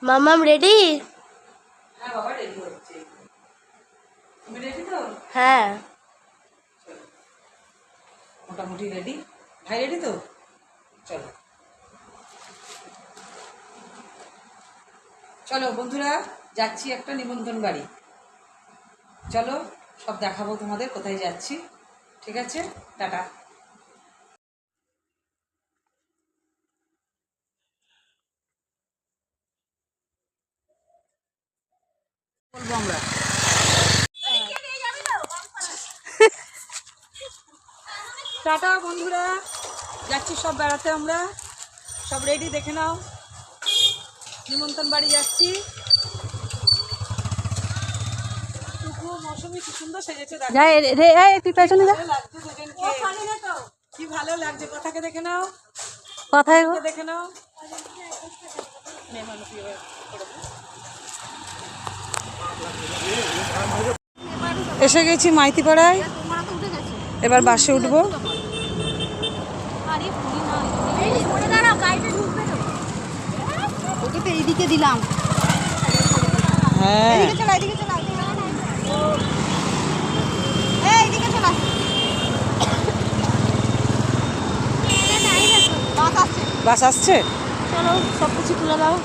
মামাম ready? হ্যাঁ বাবা ready হচ্ছে। তুমি রেডি তো? হ্যাঁ মোটামুটি রেডি। ভাই রেডি তো? চলো চলো বন্ধুরা, যাচ্ছি একটা নিমন্ত্রণ বাড়ি। চলো সব দেখাবো তোমাদের কোথায় যাচ্ছি। ঠিক আছে, টাটা। বলবো আমরা টাটা বন্ধুরা, যাচ্ছি সব বেড়াতে। আমরা সব রেডি, দেখে নাও। নিমন্ত্রণ বাড়ি যাচ্ছি। টুকু মৌসুমি কি সুন্দর সেজেছে, তুই পেছনে যা। লাগছে দুজনকে। কি ভালো লাগছে, কথাকে দেখে নাও, কথায় দেখে নাও। এসে গেছি মাইতিপাড়ায়, এবার বাসে উঠবো। ওকে তো এইদিকে দিলাম। হ্যাঁ এদিকে চলা, এদিকে চলা, এইদিকে চলা। বাস আসছে। বাস আসছে। চলো সব কিছু তুলে দাও।